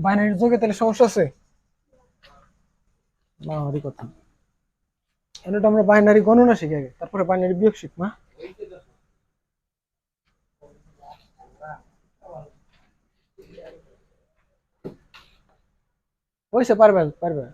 Binary যোগে তাহলে সমস্যা আছে না? হরি কথা, এটা আমরা বাইনারি গণনা শিখে আগে, তারপরে বাইনারি বিয়োগ শিখবা। হয়েছে, পারবে পারবে।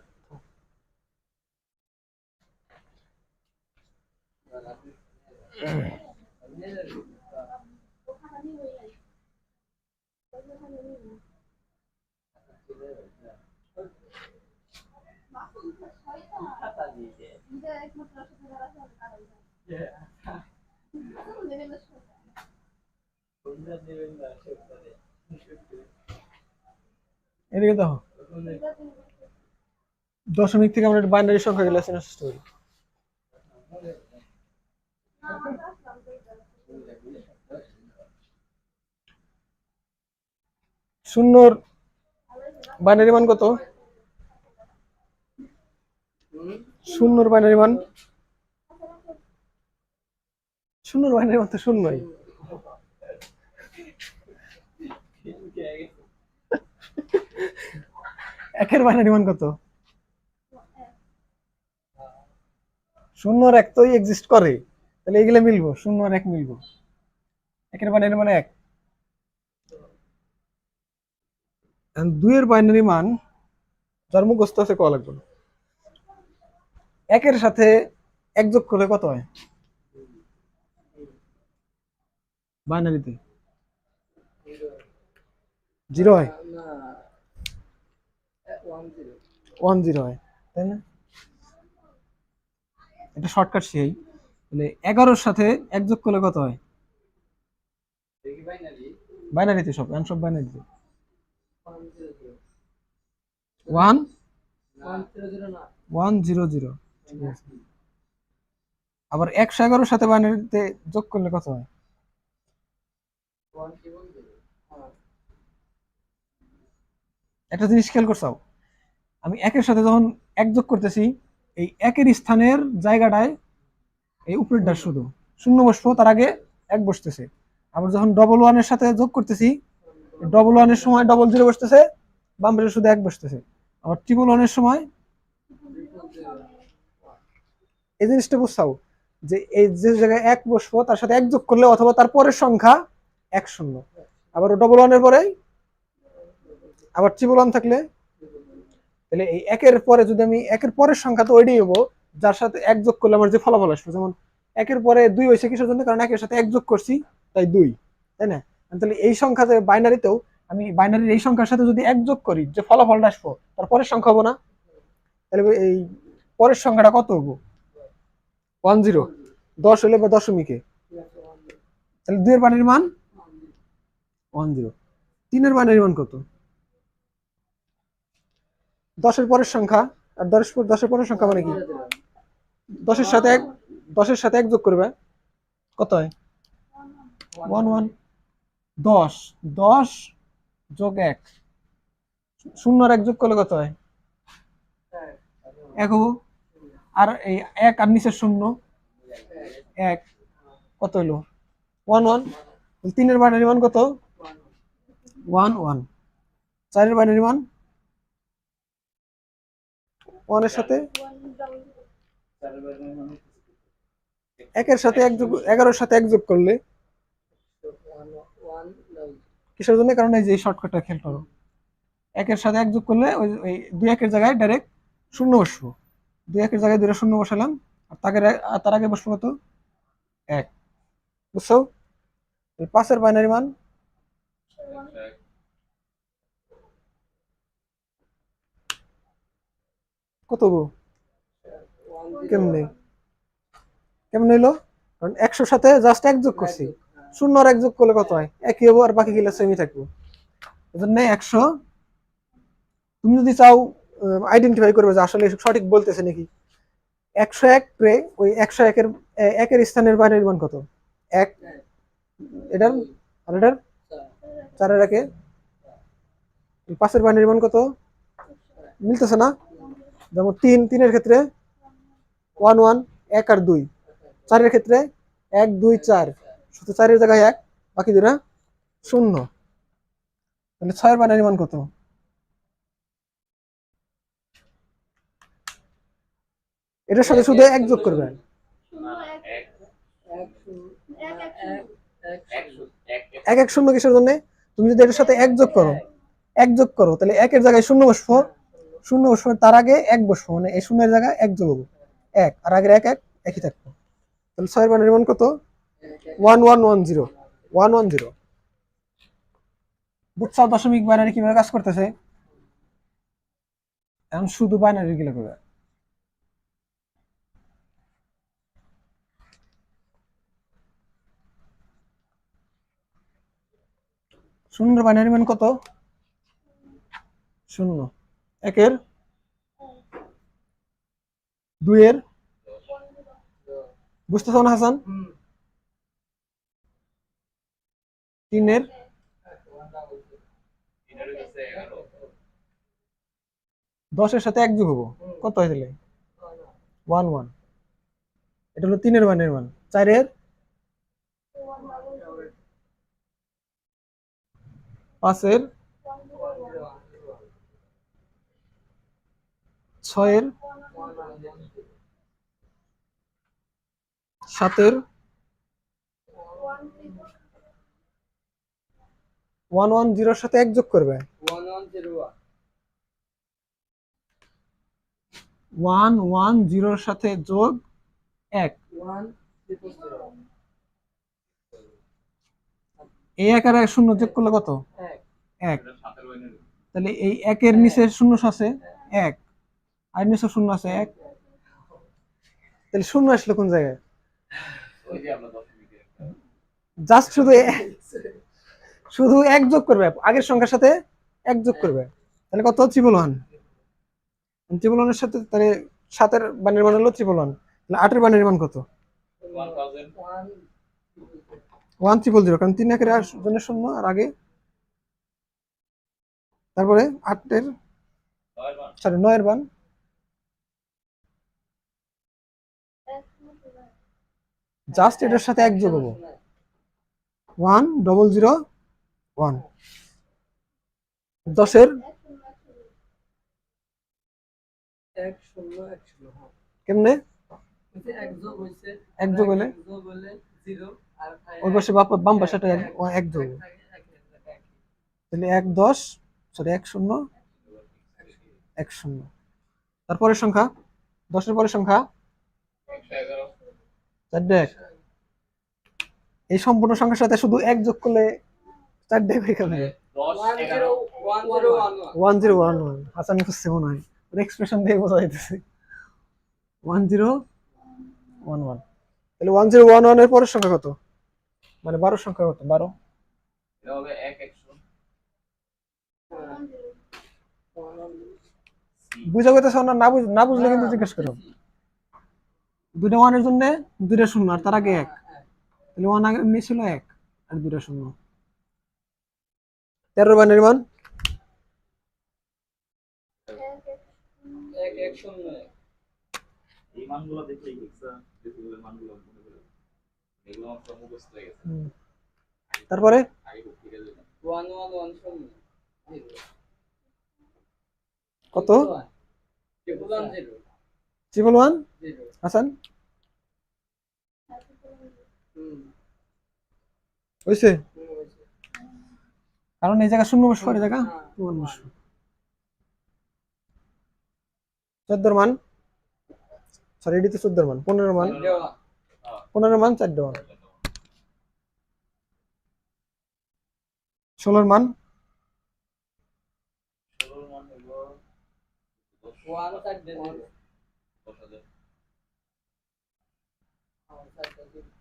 এদিকে দেখো, দশমিক থেকে আমরা বাইনারি সংখ্যা গুলো চেনার চেষ্টা করি। শূন্যর বাইনারি মান কত? শূন্যর বাইনারি মান, শূন্যর বাইনারি মান তো শূন্যই। একের বাইনারি মান কত? শূন্য আর এক তো এক্সিস্ট করে, তাহলে এগুলো মিলবো, শূন্য আর এক মিলবো। একের বাইনারি মান এক। দুইয়ের বাইনারি মান যার মুখস্থ আছে কল লাগবে না। একের সাথে এক যোগ করলে কত হয় বাইনারিতে? 0 হয়, 1 0 হয়, তাই না? এটা শর্টকাট সেই, তাহলে 11-র সাথে এক যোগ করলে কত হয়? বাইনারিতে সব, সব বাইনারিতে। 1 1 0 0, ঠিক আছে। আবার 111-র সাথে বাইনারিতে যোগ করলে কত হয়? একটা জিনিস খেয়াল করছো, আমি একের সাথে যখন এক যোগ করতেছি, এই একের স্থানের জায়গাটায় এই উপরেরটা শুধু শূন্য বসবো, তার আগে এক বসতেছে। আবার যখন ডবল ওয়ানের সাথে যোগ করতেছি, ডবল ওয়ানের সময় ডবল জিরো বসতেছে, বাম পাশে শুধু এক বসতেছে। আবার ট্রিপল ওয়ানের সময় এই জিনিসটা বুঝছাও, যে এই যে জায়গায় এক বসবো তার সাথে এক যোগ করলে অথবা তার পরের সংখ্যা 1 0। আবার ডবল ওয়ানের পরে আবার ট্রিপল ওয়ান থাকলে, তাহলে এই একের পরে যদি আমি একের পরের সংখ্যা তো ওইটাই হবো যার সাথে এক যোগ করলে আমার যে ফলাফল আসবে। যেমন একের পরে 2 হয়েছে কিসের জন্য? কারণ একের সাথে এক যোগ করছি, তাই 2, তাই না? তাহলে এই সংখ্যা যে বাইনারিতেও আমি বাইনারির এই সংখ্যার সাথে যদি এক যোগ করি, যে ফলাফলটা আসবো তার পরের সংখ্যা হবো না? তাহলে এই পরের সংখ্যাটা কত হবো? 10, 10 হলে বা দশমিকে, তাহলে 2 এর বাইনারি মান 10। 3 এর বাইনারি মান কত? 10-এর পরের সংখ্যা, আর 10-এর পরের সংখ্যা মানে কি? 10-এর সাথে এক, 10-এর সাথে এক যোগ করবে, কত হয়? 1 1। 10 10 যোগ 1, শূন্য আর এক যোগ করলে কত হয়? 1 হবো। আর এই 1 আর নিচের শূন্য 1, কত হলো? 1 1। 3-এর বাইনারি মান কত? 1 1। 4-এর বাইনারি মান 1 এর সাথে 1-এর সাথে এক যোগ, 11-র সাথে এক যোগ করলে কিসের জন্য? কারণ এই যে শর্টকাটটা খেয়াল করো, 1-এর সাথে এক যোগ করলে ওই 2 1-এর জায়গায় ডাইরেক্ট শূন্য বসবো। 2 1-এর জায়গায় 2 শূন্য বসালাম, আর তার আগে বসবো কত? 1, বুঝছো? 5-এর বাইনারি মান কত গো? কেমনে কেমনে হইলো? কারণ 100-র সাথে জাস্ট এক যোগ করছি, শূন্য আর এক যোগ করলে কত হয়? একই হবো, আর বাকি গুলো সেমই থাকবো। এজন্য 100, তুমি যদি চাও আইডেন্টিফাই করবে যে আসলে সঠিক বলতেছে নাকি, 101 রে ওই 101-এর একের স্থানের বাইনারি মান কত? 1, এটার আর এটার 4-এর একে। 5-এর বাইনারি মান কত? মিলতেছে না? যেমন 3 3-এর ক্ষেত্রে 1 1, 1 আর 2। 4-এর ক্ষেত্রে 1 2 4, শুধু 4 এর জায়গায় 1, বাকি দুটা 0। তাহলে 6 এর বাইনারি মান কত? এটার সাথে শুধু 1 যোগ করবে। এক এক শূন্য কিসের জন্য? তুমি যদি এটার সাথে 1 যোগ করো, 1 যোগ করো, তাহলে 1 এর জায়গায় 0 বসবো, 0 বসবো, তার আগে 1 বসবো, মানে এই 0 এর জায়গায় 1 যোগ হবো, 1, আর আগের 1 1 একই থাকবো। তাহলে 6 এর বাইনারি মান কত? 1110, 110। বুঝছো দশমিক বাইনারি কিভাবে কাজ করতেছে? এখন শুধু বাইনারি গুলো করবে। শূন্যের বাইনারি মান কত? 0। 1 এর, 2 এর, বুঝতেছো না হাসান? 3 এর, 10 এর সাথে 1 যোগ হবো, কত হয় তাহলে? 1 1। এটা হলো 3 এর বাইনারি মান। 4 এর, 5 এর, 6 এর, 7 এর, 110 এর সাথে 1 যোগ করবে। 110 এর সাথে যোগ 1, এই 1 আর 0 যোগ করলে কত? 1। তাহলে এই 1 এর নিচে 0 আছে 1, আর নিচে 0 আছে 1, তাহলে 0 আসলে কোন জায়গায়? জাস্ট শুধু 1 যোগ করবে, আগের সংখ্যার সাথে 1 যোগ করবে, তাহলে কত? 111। 111 এর সাথে তাহলে 7 এর বাইনারি মান হলো 111। তাহলে 8 এর বাইনারি মান কত? 1000, কারণ 3 একের জন্য 0 আর আগে। তারপরে 8 এর, সরি 9 এর মান জাস্ট এটার সাথে 1 যোগ হবো, 1001। 10 এর কেমনে? 1 যোগ হলে ওই পাশে বাম পাশেটা 1 যোগ, তাহলে 1 10, সরি 1 0 1 0। তারপরের সংখ্যা 10 এর পরের সংখ্যা 4 এই সম্পূর্ণ সংখ্যার সাথে শুধু 1 যোগ করলে 4 হয়ে যাবে। 1011, হাসান খুঁজছে মনে হয়, ওর এক্সপ্রেশন দিয়ে বোঝা যাইতেছে। 1011, তাহলে 1011 এর পরের সংখ্যা কত? মানে 12 সংখ্যা কত? 12 বুঝা গেছে না? না বুঝলে কিন্তু জিজ্ঞেস করো। দুইটা 1 এর জন্য দুইটা 0, আর তার আগে 1, তাহলে 1 আগে মিস হলো 1, আর দুইটা 0। 13 বাইনারি মান 1101। এই মানগুলো দেখলেই বুঝছা যে মানগুলো মনে করে এগুলো আমার মুখস্থ হয়ে গেছে। তারপরে 1110 কত? 111 হাসান হইছে, কারণ এই জায়গা 0 বসবো, এই জায়গা 1 বসবো। 14 মান, সরি এটি তো 14 মান, 15 মান, 15 মান 4 মান, 16 মান,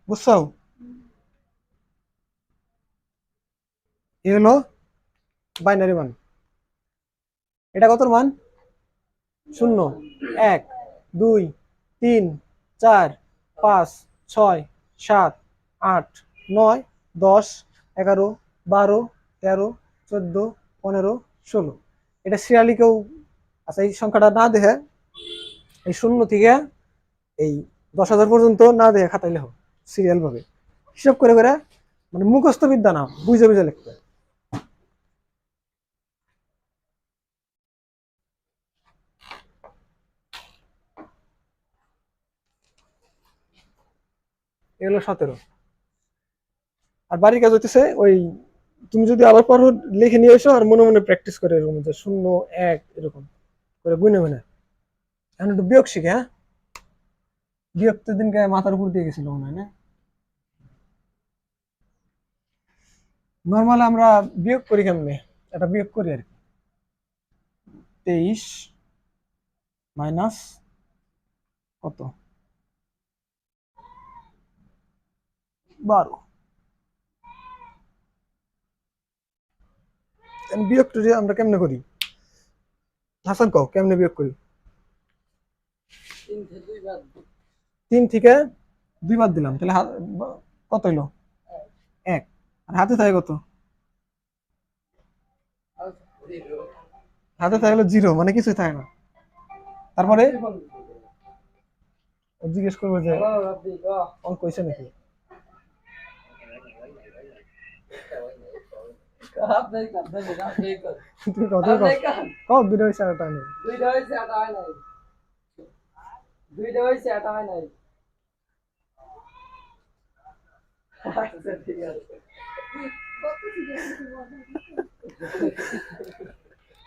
বুঝছো? এ হলো বাইনারি মান। এটা কত মান? 0 1 2 3 4 5 6 7 8 9 10 11 12 13 14 15 16। এটা সিরিয়ালি কেউ, আচ্ছা এই সংখ্যাটা না দেখে এই 0 থেকে এই 10,000 পর্যন্ত না দেখে খাতাইলে হোক, সিরিয়াল ভাবে হিসাব করে করে, মানে মুখস্থ বিদ্যা না, বুঝে বুঝে লিখতে হয়। এগুলো 17। আর বাড়ির কাজ হইতেছে ওই, তুমি যদি আবার পর লিখে নিয়ে এসো আর মনে মনে প্র্যাকটিস করে, এরকম যে 0 1 এরকম করে গুনে গুনে। এখন একটু বিয়োগ শিখে, হ্যাঁ, বিয়োগ তো দিনকে মাথার উপর দিয়ে গেছিল মনে হয় না। নর্মাল আমরা বিয়োগ করি কেমনে, এটা বিয়োগ করি আর কি। 23 মাইনাস কত, 12। বিয়োগটা যে আমরা কেমনে করি, হাসান কও কেমনে বিয়োগ করি? 3 থেকে 2 বাদ দিলাম, তাহলে কত হইলো? 1। আর হাতে থাকে কত? হাতে থাকে হলো 0, মানে কিছুই থাকে না। তারপরে জিজ্ঞেস করবো যে অঙ্ক হয়েছে নাকি। তুমি কত কও, 2টা হয়েছে আর 1টা নেই। 2টা হয়েছে আর 1টা হয় নাই। 2টা হয়েছে আর 1টা হয় নাই। আচ্ছা ঠিক আছে।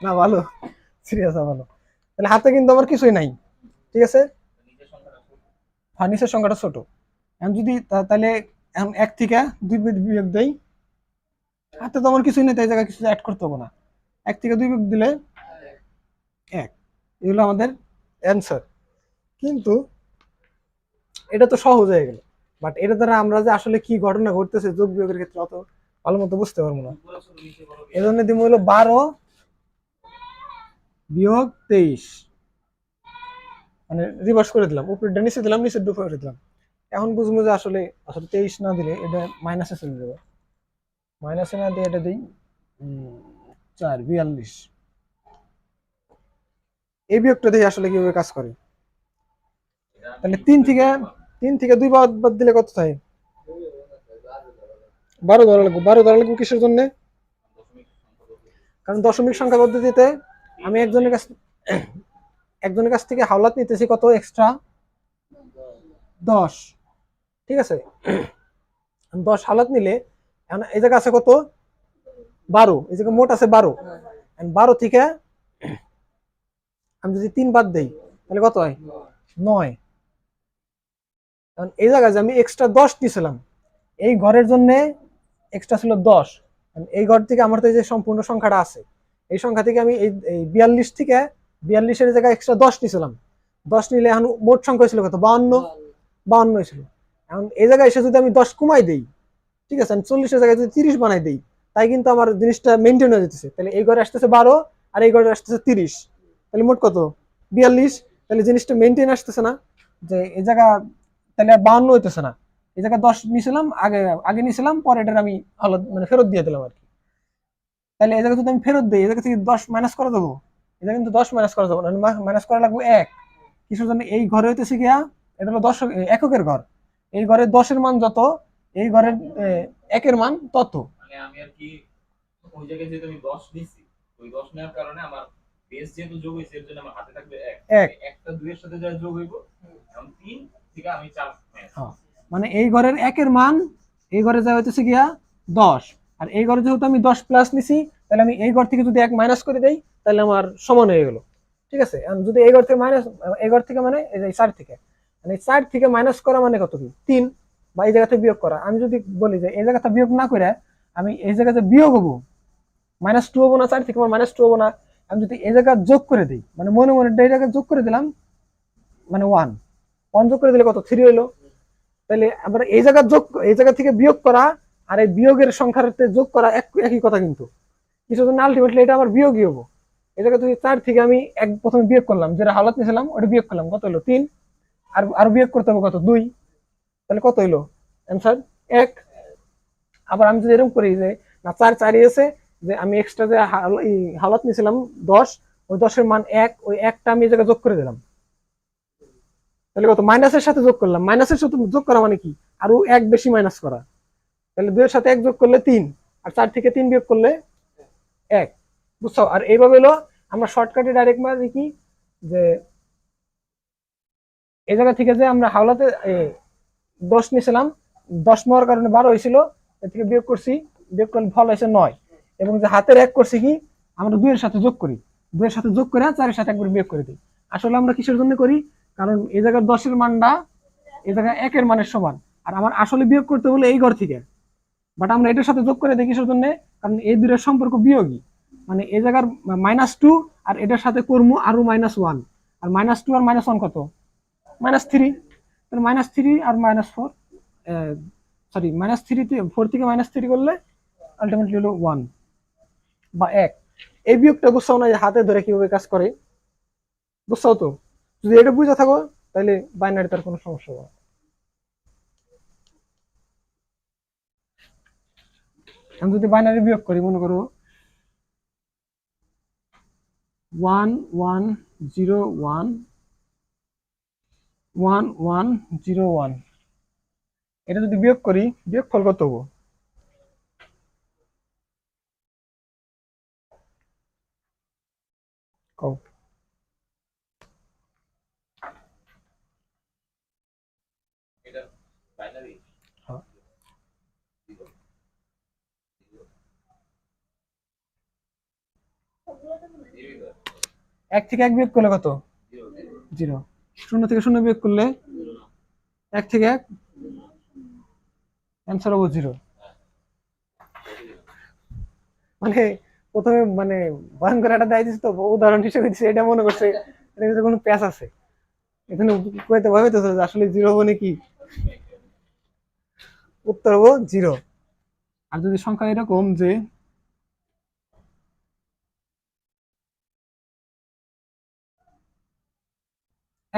না ভালো, সিরিয়াস ভালো। তাহলে হাতে কিন্তু আমার কিছুই নাই, ঠিক আছে। ফার্নিচার সংখ্যাটা ছোট। এখন যদি তাহলে এখন 1 থেকে 2 বিয়োগ দেই, হাতে তো আমার কিছুই নেই, তাই জায়গায় কিছু অ্যাড করতে হবে না। 1 থেকে 2 বিয়োগ দিলে 1, এগুলো আমাদের অ্যান্সার। কিন্তু এটা তো সহজ হয়ে গেল, বাট এটা দ্বারা আমরা যে আসলে কি ঘটনা ঘটতেছে যোগ বিয়োগের ক্ষেত্রে অত ভালো মতো বুঝতে পারবো না। এই জন্য দিব হলো 12 বিয়োগ 23, মানে রিভার্স করে দিলাম, উপরেরটা নিচে দিলাম, নিচের উপরে দিলাম। এখন বুঝবো যে আসলে আসলে 23 না দিলে এটা মাইনাসে চলে যাবে। মাইনাসে না দিয়ে এটা দিই 4 42। এই বিয়োগটা দিয়ে আসলে কিভাবে কাজ করে। তাহলে 3 থেকে 2 বাদ দিলে কত থাকে? 12 ধরা লাগবে। 12 ধরা লাগবে কিসের জন্য? কারণ দশমিক সংখ্যা পদ্ধতিতে আমি একজনের কাছ থেকে হাওলাত নিতেছি কত এক্সট্রা, 10, ঠিক আছে। 10 হাওলাত নিলে এখন এই জায়গা আছে কত, 12, এই জায়গায় মোট আছে 12। 12 থেকে আমি যদি 3 বাদ দেই তাহলে কত হয়? 9। কারণ এই জায়গায় যে আমি এক্সট্রা 10 নিয়েছিলাম, এই ঘরের জন্য এক্সট্রা ছিল 10। এই ঘর থেকে আমার তো এই যে সম্পূর্ণ সংখ্যাটা আছে, এই সংখ্যা থেকে আমি এই 42 থেকে 42-এর জায়গায় এক্সট্রা 10 নিয়েছিলাম। 10 নিলে এখন মোট সংখ্যা ছিল কত? 52। 52 ছিল। এখন এই জায়গায় এসে যদি আমি 10 কমাই দেই, ঠিক আছে, আমি 40-এর জায়গায় যদি 30 বানাই দেই, তাই কিন্তু আমার জিনিসটা মেনটেন হয়ে যেতেছে। তাহলে এই ঘরে আসতেছে 12 আর এই ঘরে আসতেছে 30, তাহলে মোট কত? 42। তাহলে জিনিসটা মেনটেন আসতেছে না, যে এই জায়গা তাহলে 52 হইতেছে না। এই জায়গায় 10 নিয়েছিলাম, আগে আগে নিয়েছিলাম, পরে এটার আমি মানে ফেরত দিয়ে দিলাম আর কি। তাহলে এই জায়গায় যদি আমি ফেরত দিই, এই জায়গা থেকে 10 মাইনাস করে দেবো, এটা কিন্তু 10 মাইনাস করা যাবে না, মাইনাস করা লাগবে 1। কিছুর জন্য এই ঘরে হইতেছে গিয়া, এটা হলো এককের ঘর, এই ঘরের 10-এর মান যত, এই ঘরের 1-এর মান তত। মানে আমি আর কি ওই জায়গায় যেহেতু আমি 10 নিছি, ওই 10 নেওয়ার কারণে আমার বেস যেহেতু যোগ হইছে, এর জন্য আমার হাতে থাকবে 1, একটা 2 এর সাথে যা যোগ হইব, এখন 3 থেকে আমি 4। হ্যাঁ, মানে এই ঘরের 1-এর মান এই ঘরে যা হইতেছে গিয়া 10, আর এই ঘরে যেহেতু আমি 10 প্লাস নিছি, তাহলে আমি এই ঘর থেকে যদি 1 মাইনাস করে দেই, তাহলে আমার সমান হয়ে গেল, ঠিক আছে। যদি এই ঘর থেকে মাইনাস, এই ঘর থেকে মানে এই 4 থেকে, মানে 4 থেকে মাইনাস করা মানে কত কি 3, বা এই জায়গাতে বিয়োগ করা। আমি যদি বলি যে এই জায়গাতে বিয়োগ না করে আমি এই জায়গাতে বিয়োগ হবো, -2 হবো না, 4 থেকে -2 হবো না, আমি যদি এই জায়গা যোগ করে দিই, মানে মনে মনে এই জায়গায় যোগ করে দিলাম, মানে 1 যোগ করে দিলে কত? 3 হইলো। তাহলে আমরা এই জায়গা থেকে বিয়োগ করা আর এই বিয়োগের সংখ্যার যোগ করা একই কথা, কিন্তু কিছু জন্য আলটিমেটলি এটা আমার বিয়োগই হবো। এই জায়গা থেকে 4 থেকে আমি প্রথমে বিয়োগ করলাম, যেটা হালত নিয়েছিলাম ওটা বিয়োগ করলাম, কত হলো? 3। আর বিয়োগ করতে হবে কত? 2। তাহলে কত হইলো অ্যান্সার? 1। আবার আমি যদি এরকম করি যে না 4 4ই আছে, যে আমি এক্সট্রা যে হালত নিয়েছিলাম 10, ওই 10-এর মান 1, ওই 1টা আমি এই জায়গায় যোগ করে দিলাম, তাহলে কত, মাইনাসের সাথে যোগ করলাম, মাইনাসের সাথে যোগ করা মানে কি, আরো এক বেশি মাইনাস করা। তাহলে 2 এর সাথে 1 যোগ করলে 3, আর 4 থেকে 3 বিয়োগ করলে 1। বুঝছো? আর এইভাবে হলো আমরা শর্টকাটে ডাইরেক্ট মানে কি, যে এই জায়গা থেকে যে আমরা হাওলাতে 10 নিয়েছিলাম, 10 নেওয়ার কারণে 12 হয়েছিল, এর থেকে বিয়োগ করছি, বিয়োগ করলে ফল হয়েছে 9। এবং যে হাতের 1 করছি কি, আমরা 2 এর সাথে যোগ করি, 2 এর সাথে যোগ করে 4 এর সাথে একবার বিয়োগ করে দিই। আসলে আমরা কিসের জন্য করি, কারণ এই জায়গার 10 এর মানটা এই জায়গায় 1 এর মানের সমান, আর আমার আসলে বিয়োগ করতে বলে এই ঘর থেকে, বাট আমরা এটার সাথে যোগ করে দিই কিসের জন্য, কারণ এই দুইয়ের সম্পর্ক বিয়োগী, মানে এই জায়গার -2 আর এটার সাথে করবো আরো -1, আর -2 আর -1 কত, -3। তাহলে -3 আর -4, সরি -3 4 থেকে -3 করলে আলটিমেটলি হলো 1 বা 1। এই বিয়োগটা বুঝছাও না, যে হাতে ধরে কিভাবে কাজ করে, বুঝছাও তো? যদি এটা বুঝে থাকো তাহলে বাইনারি তার কোনো সমস্যা হবে না। আমি যদি বাইনারি বিয়োগ করি, মনে করো 1 1 0 1 1 1 0 1, এটা যদি বিয়োগ করি, বিয়োগ ফল কত হবো? কও। এটা বাইনারি হ্যাঁ। 1 থেকে 1 বিয়োগ করলে কত? 0। 0 থেকে 0 বিয়োগ করলে 1 থেকে 1, অ্যান্সার হবো 0। মানে প্রথমে মানে ভয়ঙ্কর একটা দেয় দিস, তো উদাহরণ হিসেবে দিচ্ছে, এটা মনে করছে এটা কিন্তু কোনো প্যাচ আছে, এখানে কইতে ভাবে তো আসলে 0 হবো নাকি, উত্তর হবো 0। আর যদি সংখ্যা এরকম যে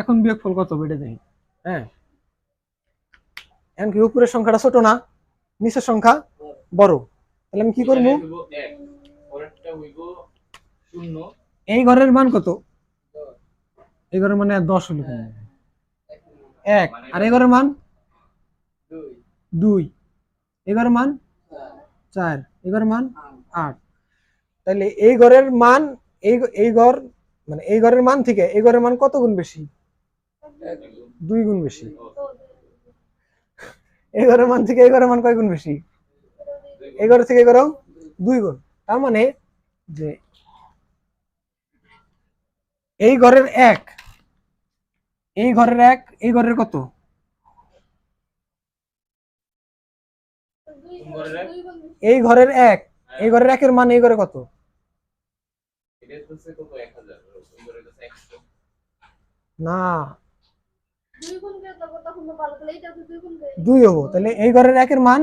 এখন বিয়োগফল কত হবে এটা দেখি। হ্যাঁ, এখন কি উপরের সংখ্যাটা ছোট না, নিচের সংখ্যা বড়, তাহলে আমি কি করবো, এই ঘরের মান কত, এই ঘরের মানে 10 হলো, 1, আর এই ঘরের মান 2, এই ঘরের মান 4, এই ঘরের মান 8। তাহলে এই ঘরের মান, এই ঘর মানে এই ঘরের মান থেকে এই ঘরের মান কত গুণ বেশি, 2 গুণ বেশি। এই ঘরের মান থেকে এই ঘরের মান কয় গুণ বেশি, এই ঘরের থেকে এই ঘরেও 2 গুণ। তার মানে যে এই ঘরের 1, এই ঘরের 1, এই ঘরের কত, এই ঘরের 1, এই ঘরের 1 এর মান এই ঘরে কত, না 2 হবো। তাহলে এই ঘরের 1 এর মান,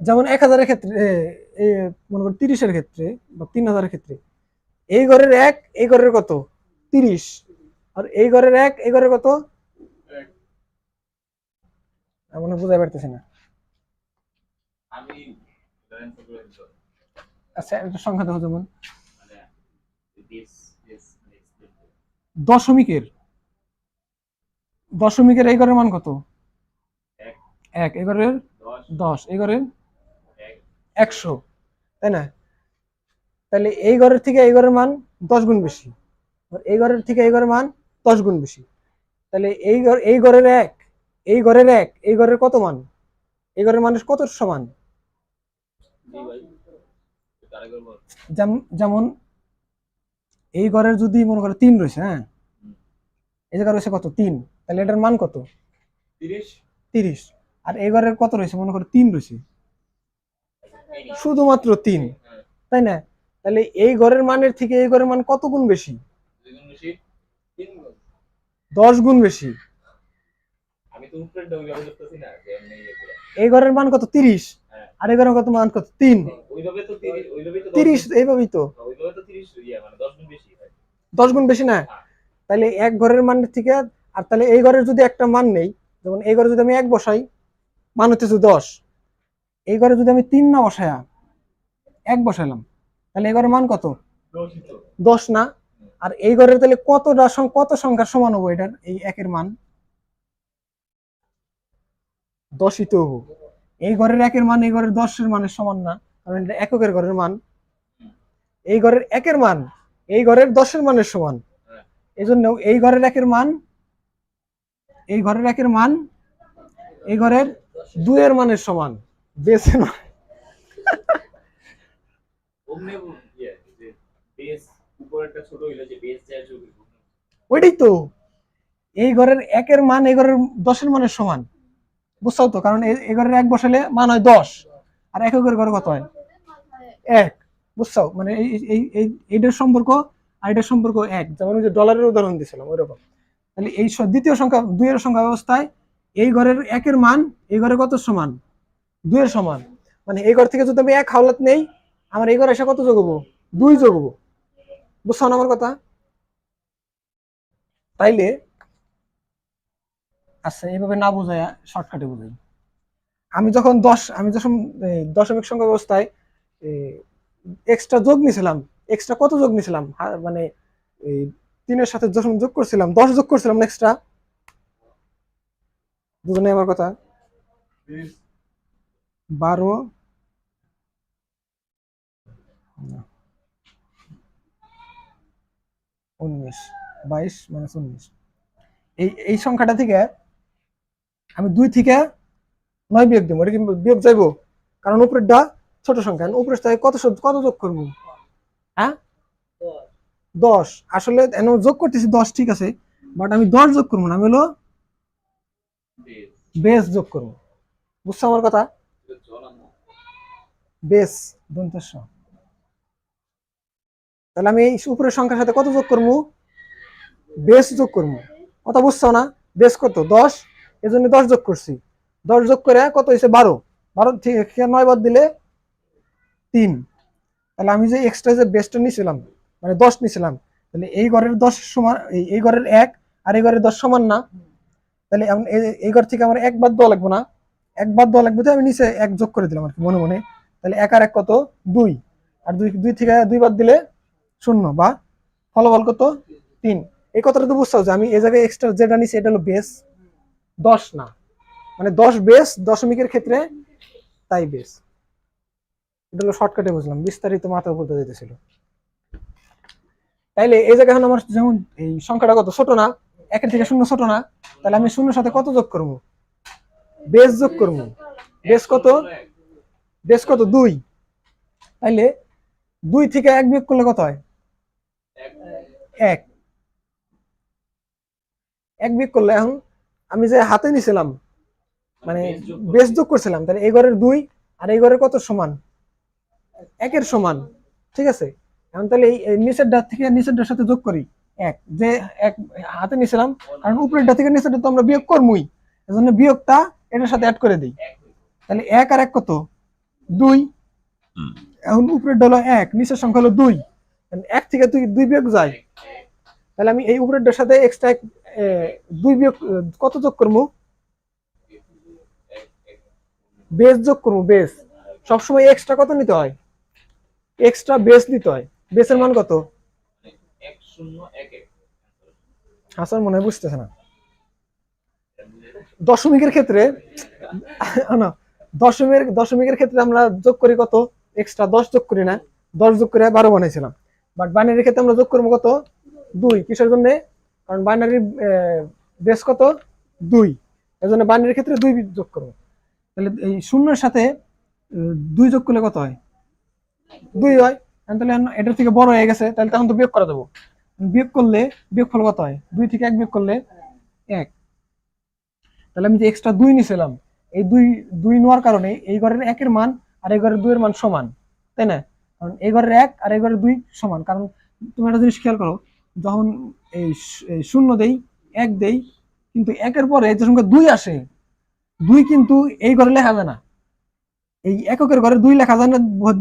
যেমন 1000 এর ক্ষেত্রে, মনে করো 30 এর ক্ষেত্রে বা 3000 এর ক্ষেত্রে, এই ঘরের 1, এই ঘরের কত 30, আর এই ঘরের 1, এই ঘরের কত, এমন বুঝাই পারতেছি না। আচ্ছা একটা সংখ্যা দেখো, যেমন দশমিকের, দশমিকের এই ঘরের মান কত, 1, এই ঘরের 10, এই ঘরের 100, তাই না? তাহলে এই ঘরের থেকে এই ঘরের মান 10 গুণ বেশি, আর এই ঘরের থেকে এই ঘরের মান 10 গুণ বেশি। তাহলে এই ঘরের 1, এই ঘরের 1, এই ঘরের কত মান, এই ঘরের মানুষ কত সমান, যেমন এই ঘরের যদি মনে করো 3 রয়েছে, হ্যাঁ এই জায়গা রয়েছে কত 3, তাহলে এটার মান কত 30। আর এই ঘরের কত রয়েছে, মনে করো 3 রয়েছে, শুধুমাত্র 3, তাই না? তাহলে এই ঘরের মানের থেকে এই ঘরের মান কত গুণ বেশি, 10 গুণ বেশি। এই ঘরের মান কত 30, আর এই ঘরের কত মান কত 3, 30, এইভাবেই তো 10 গুণ বেশি না। তাহলে এক ঘরের মানের থেকে, আর তাহলে এই ঘরের যদি একটা মান নেই, যেমন এই ঘরে যদি আমি 1 বসাই, মান হচ্ছে 10, এই ঘরে যদি আমি 3 না বসায়া 1 বসাইলাম, তাহলে এই ঘরের মান কত 10 না। আর এই ঘরের তাহলে কত সংখ্যার সমান হবো এটার, এই 1 এর মান 10ই তো হবো। এই ঘরের একের মান এই ঘরের 10-এর মানের সমান না, কারণ এটা এককের ঘরের মান। এই ঘরের একের মান এই ঘরের 10-এর মানের সমান, এই জন্য এই ঘরের একের মান এই ঘরের একের মান এই ঘরের 2-এর মানের সমান। বেসের মান অমনে ইয়ে যে বেস উপরেরটা ছোট হইলে যে বেস যায় যোগ হইব। ওইটাই তো, এই ঘরের একের মান এই ঘরের 10-এর মানের সমান, বুঝছো তো? কারণ এই ঘরের 1 বসালে মান হয় 10, আর এককের ঘরে কত হয়? 1, বুঝছো? মানে এইটার সম্পর্ক আর এটার সম্পর্ক 1, যেমন ওই যে ডলারের উদাহরণ দিয়েছিলাম ওইরকম। তাহলে এই দ্বিতীয় সংখ্যা 2-এর সংখ্যা ব্যবস্থায় এই ঘরের একের মান এই ঘরে কত সমান? 2-এর সমান। মানে এই ঘর থেকে যদি আমি 1 হাওলাত নেই, আমার এই ঘরে এসে কত যোগ হবো? 2 যোগ হবো, বুঝছো না আমার কথা? তাইলে আচ্ছা, এইভাবে না বোঝায় শর্টকাটে বোঝাই। আমি যখন দশমিক সংখ্যা ব্যবস্থায় এক্সট্রা যোগ নিছিলাম, এক্সট্রা কত যোগ নিছিলাম? মানে এই 3-এর সাথে যখন যোগ করছিলাম 10 যোগ করছিলাম এক্সট্রা, বুঝো নাই আমার কথা? 12 19 22 - 19, এই সংখ্যাটা থেকে আমি 2 থেকে 9 বিয়োগ দেবো, এটা কি বিয়োগ যাইবো? কারণ উপরেরটা ছোট সংখ্যা, উপরের থেকে কত যোগ করবো? হ্যাঁ, 10। আসলে যোগ করতেছি 10, ঠিক আছে, বাট আমি 10 যোগ করবো না, আমি হলো বেস বেস যোগ করবো, বুঝছো আমার কথা? এটা জনানো বেস দন্তের স। তাহলে আমি এই উপরের সংখ্যার সাথে কত যোগ করবো? বেস যোগ করবো, কথা বুঝছো না? বেস কত? 10, এই জন্য 10 যোগ করছি। 10 যোগ করে কত হয়েছে? 12। 12 থেকে 9 বাদ দিলে 3। তাহলে আমি যে এক্সট্রা যে বেসটা নিছিলাম, মানে 10 নিছিলাম, তাহলে এই ঘরের 10 সমান, এই ঘরের 1 আর এই ঘরের 10 সমান না? তাহলে এখন এই ঘর থেকে আমার 1 বাদ দেওয়া লাগবে না? 1 বাদ দেওয়া লাগবে, তো আমি নিচে 1 যোগ করে দিলাম আর কি মনে মনে। তাহলে 1 আর 1 কত? 2। আর 2 থেকে 2 বাদ দিলে 0, বা ফলাফল কত? 3। এই কথাটা তো বুঝছো যে আমি এই জায়গায় এক্সট্রা যেটা নিছি এটা হলো বেস, 10 না। মানে 10 বেস দশমিকের ক্ষেত্রে, তাই বেস। এটা হলো শর্টকাটে বুঝলাম, বিস্তারিত মাথা বলতে যেতেছিল। তাইলে এই জায়গায় এখন আমার যেমন এই সংখ্যাটা কত ছোট না, 1-এর থেকে 0 ছোট না, তাহলে আমি 0-এর সাথে কত যোগ করবো? বেস যোগ করবো। বেস কত? বেস কত? 2। তাইলে 2 থেকে 1 বিয়োগ করলে কত হয়? 1। 1 বিয়োগ করলে এখন আমি যে হাতে নিছিলাম, মানে বেস যোগ করছিলাম, তাহলে এই ঘরের 2 আর এই ঘরের কত সমান? 1-এর সমান, ঠিক আছে? এখন তাহলে এই নিচেরটা থেকে নিচেরটার সাথে যোগ করি 1, যে 1 হাতে নিছিলাম, কারণ উপরেরটা থেকে নিচেরটা তো আমরা বিয়োগ করবই, এজন্য বিয়োগটা এটার সাথে অ্যাড করে দিই। তাহলে 1 আর 1 কত? 2। এখন উপরেরটা হলো 1, নিচের সংখ্যা হলো 2, 1 থেকে 2 বিয়োগ যায়। তাহলে আমি এই উপরেরটার সাথে এক্সট্রা 2 বিয়োগ কত যোগ করবো? বেস যোগ করবো। বেস সবসময় এক্সট্রা কত নিতে হয়? এক্সট্রা বেস নিতে হয়। বেসের মান কত? 1011 হাসান মনে হয় বুঝতেছে না। দশমিকের ক্ষেত্রে না, দশমিকের ক্ষেত্রে আমরা যোগ করি কত? এক্সট্রা 10 যোগ করি না? 10 যোগ করে 12 বানাইছিলাম। বাট বাইনারির ক্ষেত্রে আমরা যোগ করবো কত? 2। কিসের জন্য? কারণ বাইনারির বেস কত? 2, এর জন্য বাইনারির ক্ষেত্রে 2 যোগ করবো। তাহলে এই শূন্যের সাথে 2 যোগ করলে কত হয়? 2 হয়। তাহলে এটার থেকে বড় হয়ে গেছে, তাহলে তখন তো বিয়োগ করা যাবো। বিয়োগ করলে বিয়োগফল কত হয়? 2 থেকে 1 বিয়োগ করলে 1। তাহলে আমি যে এক্সট্রা 2 নিছিলাম, এই 2 নেওয়ার কারণে এই ঘরের 1-এর মান আর এই ঘরের 2-এর মান সমান, তাই না? কারণ এই ঘরের 1 আর এই ঘরের 2 সমান। কারণ তুমি একটা জিনিস খেয়াল করো, যখন এই 0 দেই, 1 দেই, কিন্তু 1-এর পরে যে সংখ্যা 2 আসে, 2 কিন্তু এই ঘরে লেখা যায় না। এই এককের ঘরে 2 লেখা যায় না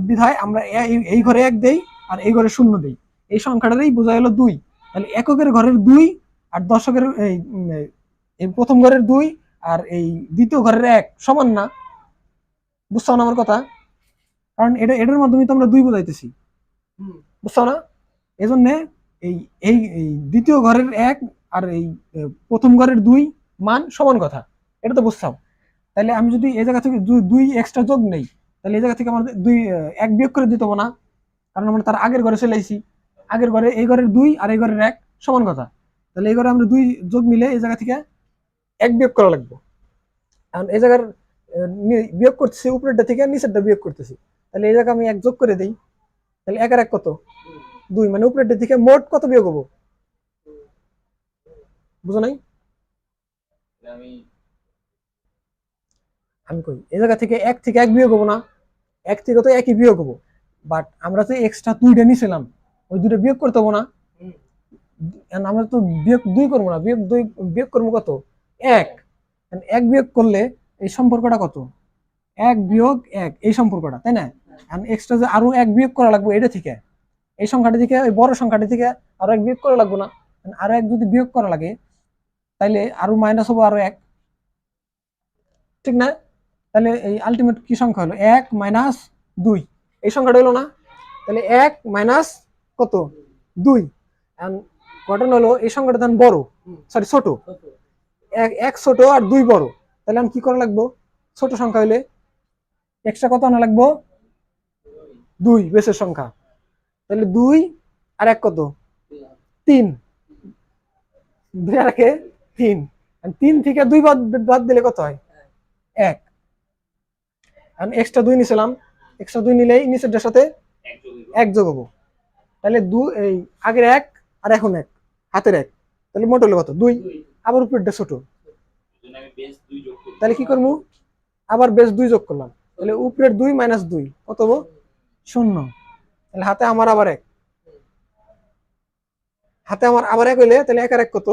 বিধায় আমরা এই ঘরে 1 দেই আর এই ঘরে 0 দেই। এই সংখ্যাটারই বোঝা গেল 2। তাহলে এককের ঘরের 2 আর দশকের এই প্রথম ঘরের 2 আর এই দ্বিতীয় ঘরের 1 সমান না, বুঝছো না আমার কথা? কারণ এটার মাধ্যমে তো আমরা 2 বোঝাইতেছি, বুঝছো না? এই জন্য এই এই দ্বিতীয় ঘরের 1 আর এই প্রথম ঘরের 2 মান সমান কথা, এটা তো বুঝছাও। তাহলে আমি যদি এই জায়গা থেকে দুই এক্সট্রা যোগ নেই, তাহলে এই জায়গা থেকে আমার এক বিয়োগ করে দিতে হবে না, কারণ আমরা তার আগের ঘরে চলে আইছি। আগের ঘরে এই ঘরের 2 আর এই ঘরের 1 সমান কথা। তাহলে এই ঘরে আমরা 2 যোগ নিলে এই জায়গা থেকে 1 বিয়োগ করা লাগবে। এখন এই জায়গার বিয়োগ করতেছি উপরেরটা থেকে নিচেরটা বিয়োগ করতেছি, তাহলে এই জায়গা আমি 1 যোগ করে দিই। তাহলে 1 আর 1 কত? 2, মানে উপরেরটা থেকে মোট কত বিয়োগ হবো? বুঝো নাই? আমি আমি কই এই জায়গা থেকে 1 থেকে 1 বিয়োগ হবো না? 1 থেকে তো 1ই বিয়োগ হবো, বাট আমরা তো এক্সট্রা 2টা নিছিলাম, ওই 2টা বিয়োগ করতে হবো না? And আমরা তো বিয়োগ 2 করবো না, বিয়োগ করবো কত? 1। And 1 বিয়োগ করলে এই সম্পর্কটা কত? 1 বিয়োগ 1, এই সম্পর্কটা, তাই না? And এক্সট্রা যে আরো 1 বিয়োগ করা লাগবে এটা থেকে, এই সংখ্যাটা থেকে, ওই বড় সংখ্যাটা থেকে আরো 1 বিয়োগ করা লাগবে না? And আরো 1 যদি বিয়োগ করা লাগে তাইলে আরো মাইনাস হবো আরো 1, ঠিক না? তাহলে এই আলটিমেট কি সংখ্যা হলো? 1 মাইনাস 2, এই সংখ্যাটা হলো না? তাহলে 1 মাইনাস কত? 2। And ঘটনা হলো এই সংখ্যাটা তখন বড়, সরি ছোট। 1 ছোট আর 2 বড়, তাহলে আমি কি করা লাগবো? ছোট সংখ্যা হইলে এক্সট্রা কত আনা লাগবো? 2 বেসের সংখ্যা। তাহলে 2 আর 1 কত? 3। 2 আর 1 3। 3 থেকে 2 বাদ দিলে কত হয়? 1। এখন এক্সট্রা 2 নিছিলাম, এক্সট্রা 2 নিলেই নিচেরটার সাথে 1 যোগ হবো। তাহলে 2, এই আগের 1 আর এখন 1, হাতের 1, তাহলে মোট হলো কত? 2। আবার উপরেরটা ছোট, আমি বেস 2 যোগ করি। তাহলে কি করবো? আবার বেস 2 যোগ করলাম, তাহলে উপরের 2 মাইনাস 2 কত হবো? 0। তাহলে হাতে আমার আবার 1, হাতে আমার আবার 1 হইলে তাহলে 1 আর 1 কত?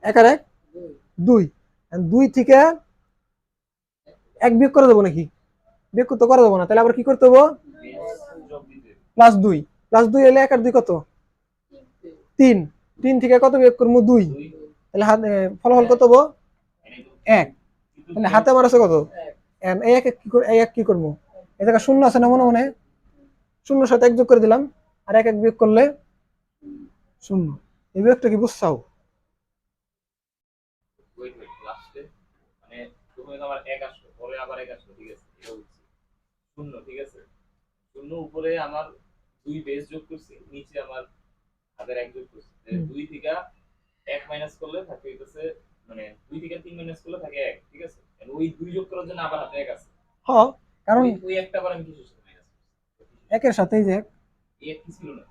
1 আর 1 2। 2 থেকে 1 বিয়োগ করে দেবো নাকি? বিয়োগ তো করা যাবো না, তাহলে আবার কি করতে হবো? বেস যোগ দিতে প্লাস 2। প্লাস 2 হলে 1 আর 2 কত? 3। 3 থেকে কত বিয়োগ করবো? 2। 2 তাহলে ফলাফল কত হবো? 1। কিন্তু তাহলে হাতে আমার আছে কত? এই 1 এই 1 কি করবো? এই জায়গা শূন্য আছে না মনে মনে? শূন্যর সাথে 1 যোগ করে দিলাম, আর 1 বিয়োগ করলে 0। এই বিয়োগটা কি বুঝছাও? ওয়েট লাস্টে মানে প্রথমে তো আমার 1 আসলো, পরে আবার 1 আসলো, ঠিক আছে, এটা হচ্ছে 0, ঠিক আছে। 0 উপরে আমার 2 বেস যোগ করছি, নিচে আমার হাতের 1 যোগ করছি। 2 থেকে 1 মাইনাস করলে থাকে হইতেছে, মানে 2 থেকে 3 মাইনাস করলে থাকে 1, ঠিক আছে। আর ওই 2 যোগ করার জন্য আবার হাতে 1 আছে। হ্যাঁ, কারণ ওই একটা আবার আমি কিসের সাথে মাইনাস করছি? 1 এর সাথে এই যে এই 1 কি ছিল না?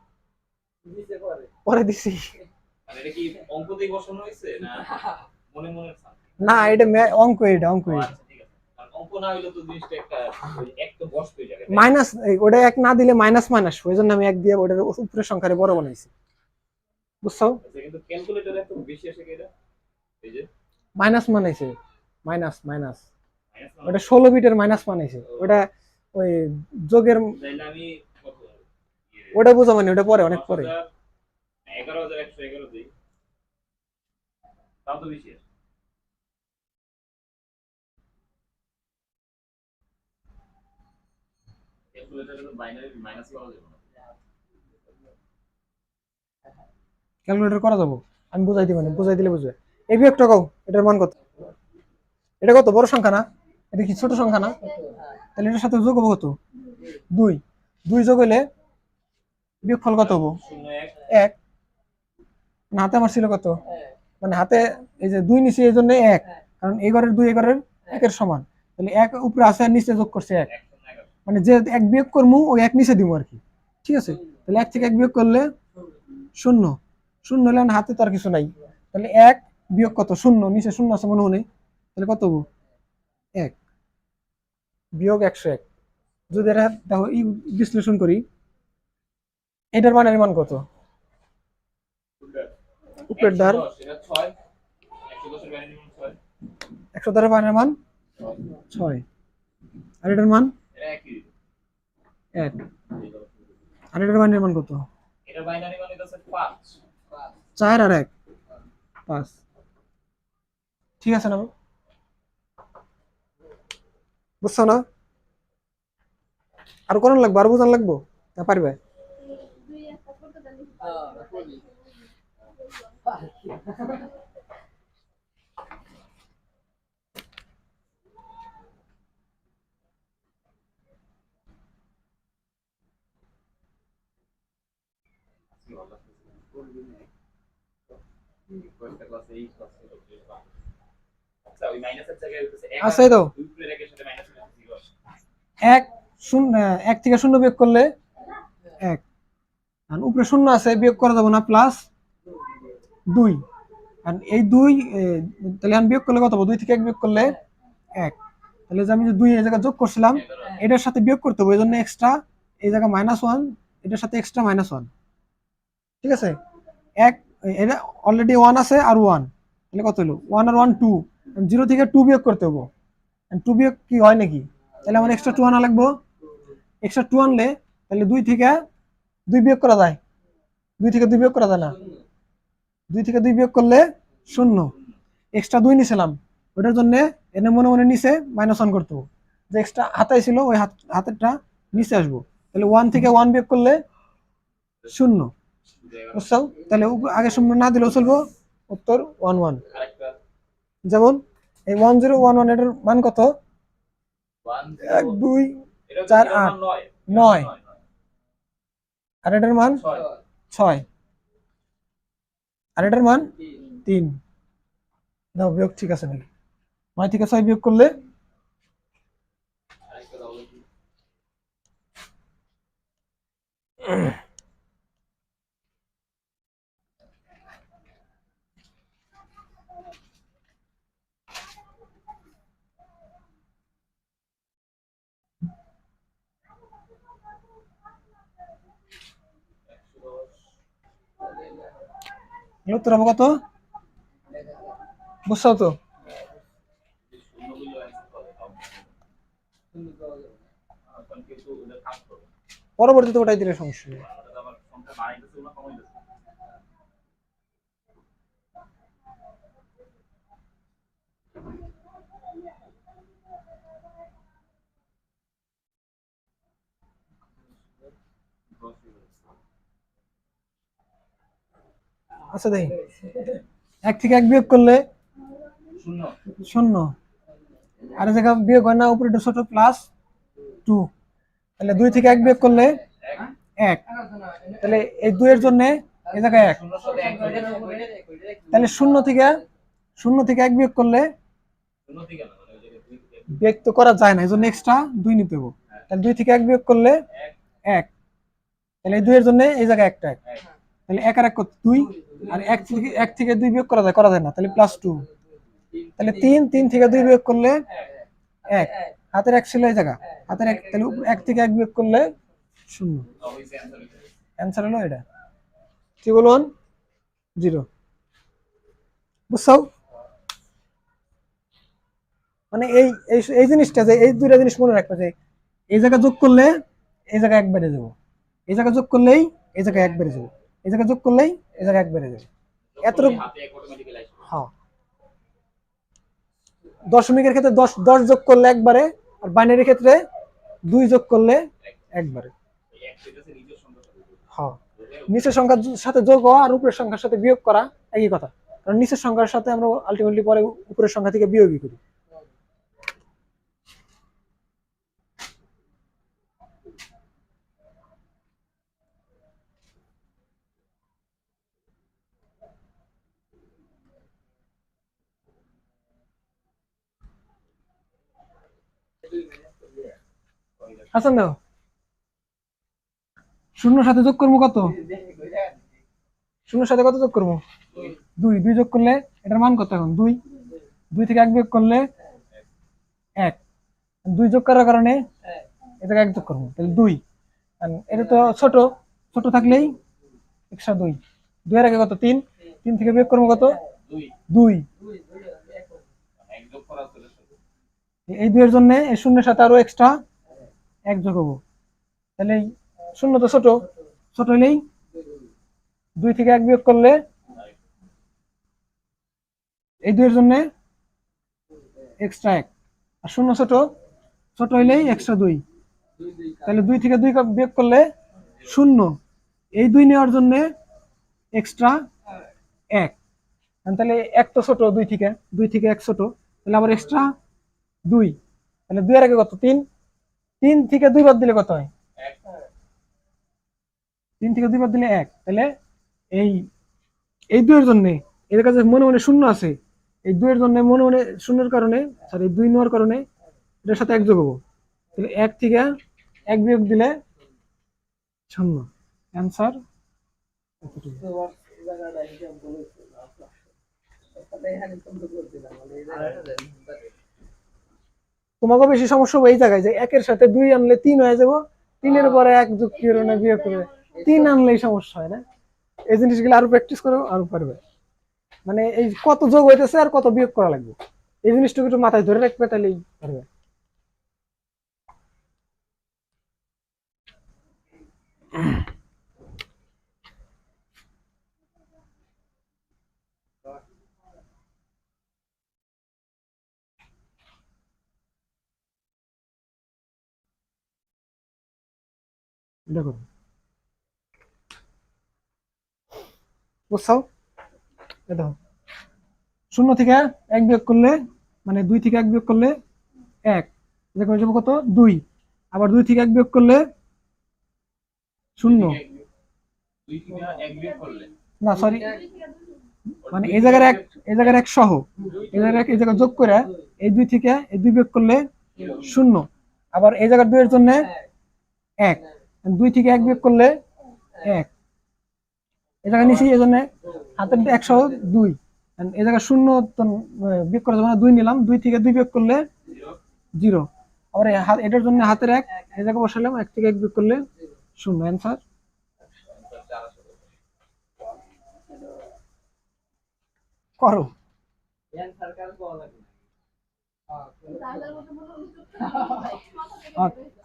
পরে দিছি। মানে এটা কি অঙ্কতেই বসানো হয়েছে না মনে মনে something? না, এটা অঙ্ক, এটা অঙ্ক। ও আচ্ছা, ঠিক আছে। কারণ অঙ্ক না হইলে তো জিনিসটা একটা ওই এক তো বসবে এই জায়গায়। মাইনাস, ওটা 1 না দিলে মাইনাস মাইনাস, ওই জন্য আমি 1 দিয়ে ওটার উপরের সংখ্যারে বড় বানাইছি, বুঝছো? আচ্ছা, কিন্তু ক্যালকুলেটরে এত বেশি আসে কি এটা? এই যে মাইনাস বানাইছে, মাইনাস মাইনাস, মাইনাস ওটা 16 বিটের মাইনাস বানাইছে। ওটা ওই যোগের, তাইলে আমি কত ওটা বুঝা মানে ওটা পরে, অনেক পরে। 11,111 দিই, তাও তো বেশি আসে। ক্যালকুলেটরে তো বাইনারি মাইনাস করা যাবে না। ক্যালকুলেটর করা যাবো, আমি বুঝাই দিই, মানে বুঝাই দিলে বুঝবে। এই বিয়োগটা কও, এটার মান কত? এটা কত? বড় সংখ্যা না? এটা কি ছোট সংখ্যা না? তাহলে এটার সাথে যোগ হবো কত? 2। 2 যোগ হইলে বিয়োগফল কত হবো? 0 1 1। মানে হাতে আমার ছিল কত? মানে হাতে এই যে 2 নিচে, এই জন্য 1, কারণ এই ঘরের 2 এই ঘরের 1 সমান। তাহলে 1 উপরে আছে আর নিচে যোগ করছে 1, 111 মানে যে 1 বিয়োগ করবো ওই 1 নিচে দিব আর কি, ঠিক আছে? তাহলে 1 থেকে 1 বিয়োগ করলে 0। 0 হলে আমার হাতে তো আর কিছু নাই, তাহলে 1 বিয়োগ কত? 0, নিচে 0 আছে মনে মনে, তাহলে কত হবো? 1 বিয়োগ 101। যদি এটা দেখো বিশ্লেষণ করি, এটার মানের মান কত? উপরের ধার 110 এটা 6, 110 এর ভ্যালু 6, 100 দ্বারা মানের মান 6, আর এটার মান এটা একই। 1, আর এটার মানের মান কত? এটা বাইনারি মানে এটা হচ্ছে 5। 4 আর 1 5, ঠিক আছে না? বুঝছো না? আর কোন লাগবে? আর বুঝান লাগবো না? পারবে? ভালো লাগতেছে কয়েকটা ক্লাসে এই ক্লাসে সবচেয়ে ভালো। আচ্ছা ওই মাইনাসের জায়গায় হইতেছে এক আছে তো দুই প্লেট একের সাথে মাইনাস জিরো আসে। এক শূন্য, এক থেকে শূন্য বিয়োগ করলে এক, আর উপরে শূন্য আছে বিয়োগ করা যাবে না, প্লাস দুই, আর এই দুই তাহলে আমি বিয়োগ করলে কত হবে, দুই থেকে এক বিয়োগ করলে এক, তাহলে যে আমি যে দুই এই জায়গায় যোগ করছিলাম এটার সাথে বিয়োগ করতে হবে, এই জন্য এক্সট্রা এই জায়গায় -1, এটার সাথে এক্সট্রা -1, ঠিক আছে। এক, এটা অলরেডি 1 আছে আর 1, তাহলে কত হলো 1 আর 1 2, 0 থেকে 2 বিয়োগ করতে হবে, 2 বিয়োগ কি হয় নাকি, তাহলে আমার এক্সট্রা 2 আনা লাগবে, এক্সট্রা 2 আনলে তাহলে 2 থেকে 2 বিয়োগ করা যায়, 2 থেকে 2 বিয়োগ করা যায় না, 2 থেকে 2 বিয়োগ করলে 0, এক্সট্রা 2 নিছিলাম ওটার জন্য এনে মনে মনে নিচে -1 করতে হবে, যে এক্সট্রা হাতায় ছিল ওই হাতেরটা নিচে আসবো, তাহলে 1 থেকে 1 বিয়োগ করলে 0, বুঝছো, তাহলে আগে 0 না দিলেও চলবো, উত্তর 1 1। আরেকটা যেমন এই 1011 এটার মান কত, 1 1 2 এটা 4 8 8, 9 9, আর এটার মান 6 6, আর এটার মান 3, দাও বিয়োগ ঠিক আছে নাকি, 9 থেকে 6 বিয়োগ করলে আরেকটা দাও দেখি। উত্তর হবে কত, বুঝছো তো, শূন্য বললে অ্যান্সার পাবে তাও এখন কিন্তু ওদের কাজ করবে পরবর্তীতে ওটাই দিলে সমস্যা নেই। ওটা আবার সংখ্যা বাড়াইতেছে না কমাইতেছে। আচ্ছা দেখি, 1 থেকে 1 বিয়োগ করলে শূন্য 0, আর এই জায়গা বিয়োগ হয় না, উপরে একটা ছোট প্লাস 2, তাহলে 2 থেকে 1 বিয়োগ করলে 1, তাহলে এই 2 এর জন্য এই জায়গায় 1, শূন্যর সাথে এক যোগ তাহলে 0 থেকে 1 বিয়োগ করলে শূন্য থেকে না মানে ওই জায়গায় 2 থেকে বিয়োগ তো করা যায় না, এই জন্য এক্সট্রা 2 নিতে হবে, তাহলে 2 থেকে 1 বিয়োগ করলে 1, তাহলে এই 2 এর জন্য এই জায়গায় একটা 1, তাহলে 1 আর 1 কত 2, আর 1 থেকে 2 বিয়োগ করা যায় না, তাহলে +2, তাহলে 3 থেকে 2 বিয়োগ করলে 1, হাতের 1 ছিল এই জায়গা, হাতের 1, তাহলে 1 থেকে 1 বিয়োগ করলে 0, অবশ্যই অ্যান্সার হইতে হবে। অ্যান্সার হলো এটা, 311 0, বুঝছো, মানে এই এই এই জিনিসটা, যে এই দুইটা জিনিস মনে রাখবে, যে এই জায়গা যোগ করলে এই জায়গা 1 বেড়ে যাবো, এই জায়গা যোগ করলেই এই জায়গা 1 বেড়ে যাবে, এই জায়গা যোগ করলেই এই জায়গা 1 বেড়ে যাবে, এতটুকু। হাতে এক অটোমেটিক্যালি আসবে হ্যাঁ, দশমিকের ক্ষেত্রে 10 যোগ করলে একবারে, আর বাইনারির ক্ষেত্রে 2 যোগ করলে একবারে। এই এক হইতেছে নিজের সংখ্যার সাথে যোগ। হ্যাঁ, নিচের সংখ্যার সাথে যোগ হওয়া আর উপরের সংখ্যার সাথে বিয়োগ করা একই কথা, কারণ নিচের সংখ্যার সাথে আমরা আলটিমেটলি পরে উপরের সংখ্যা থেকে বিয়োগই করি। হাসান দাও, শূন্যর সাথে যোগ করবো কত, শূন্যর সাথে কত যোগ করবো, 2 যোগ করলে এটার মান কত এখন 2, 2 থেকে 1 বিয়োগ করলে 1, 2 যোগ করার কারণে এ জায়গায় 1 যোগ করবো, তাহলে 2, এটা তো ছোট, ছোট থাকলেই এক্সট্রা 2, 2 এর আগে কত 3, 3 থেকে বিয়োগ করবো কত 2, এক যোগ করা হচ্ছে ওদের সাথে। এই 2 এর জন্য এই শূন্যের সাথে আরো এক্সট্রা 1 যোগ হবো, তাহলে এই শূন্য তো ছোট, ছোট হলেই 2 থেকে 1 বিয়োগ করলে এই 2 এর জন্য এক্সট্রা 1, আর শূন্য ছোট, ছোট হইলেই এক্সট্রা 2, তাহলে 2 থেকে 2 বিয়োগ করলে 0, এই 2 নেওয়ার জন্য এক্সট্রা 1, তাহলে 1 তো ছোট, 2 থেকে 1 ছোট, তাহলে আবার এক্সট্রা 2, তাহলে 2 এর আগে কত 3, 3 থেকে 2 বাদ দিলে কত হয়, এক 3 থেকে 2 বাদ দিলে 1, তাহলে এই এই 2 এর জন্য এর কাছে মনে মনে শূন্য আছে, এই 2 এর জন্য মনে মনে শূন্যের কারণে, সরি 2 নেওয়ার কারণে এটার সাথে 1 যোগ হবো, তাহলে 1 থেকে 1 বিয়োগ দিলে শূন্য। অ্যান্সার তোমাকে বেশি সমস্যা হবে এই জায়গায় যে 1 এর সাথে 2 আনলে 3 হয়ে যাবো, 3 এর পরে 1 যোগ কি হলো না বিয়োগ করবে, 3 আনলেই সমস্যা হয় না। এই জিনিসগুলো আরো প্র্যাকটিস করো, আরো পারবে। মানে এই কত যোগ হইতেছে আর কত বিয়োগ করা লাগবে, এই জিনিসটুকু একটু মাথায় ধরে রাখবে, তাহলেই পারবে। দেখো বুঝছো, এই দেখো 0 থেকে 1 বিয়োগ করলে, মানে 2 থেকে 1 বিয়োগ করলে 1, দেখো যাবো কত 2, আবার 2 থেকে 1 বিয়োগ করলে 0, 2 থেকে 1 বিয়োগ করলে, না সরি, মানে এই জায়গার 1, এই জায়গার 1 সহ, এই জায়গার 1 এই জায়গা যোগ করে এই 2 থেকে এই 2 বিয়োগ করলে 0, আবার এই জায়গার 2 এর জন্য 1, 2 থেকে 1 বিয়োগ করলে 1, এই জায়গা নিছি এই জন্য হাতের 1 সহ 2, এই জায়গা 0 তো বিয়োগ করা যাবে না, 2 নিলাম, 2 থেকে 2 বিয়োগ করলে 0, আবার এটার জন্য হাতের 1 এই জায়গা বসালাম, 1 থেকে 1 বিয়োগ করলে 0। অ্যান্সার করো।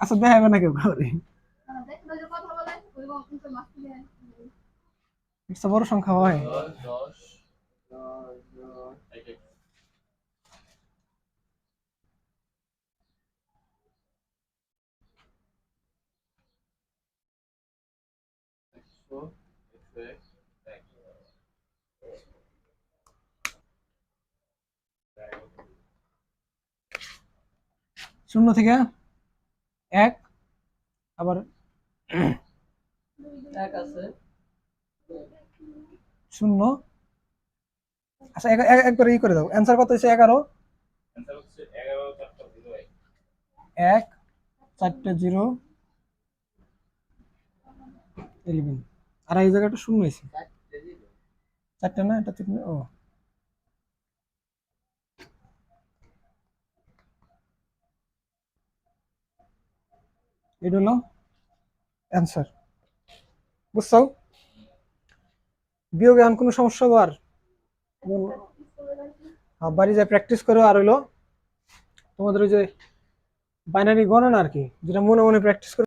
আচ্ছা দেখাবে না কেউ করে, এটা বড় সংখ্যা হয়। 10 শূন্য থেকে 1, আবার 0, আচ্ছা একবার ই করে দাও, অ্যান্সার কত হয়েছে 11, অ্যান্সার হচ্ছে 11 4 0 1 4 0 11, আর এই জায়গাটা 0 হয়েছে, 4টা না, এটা 3, ও এটা হলো অ্যান্সার। বুঝছো, বিয়োগে এখন কোনো সমস্যা হবে আর বাড়ি যায় প্র্যাকটিস করো, আর হইলো তোমাদের ওই যে বাইনারি গণনা আর কি, যেটা মনে মনে প্র্যাকটিস করো।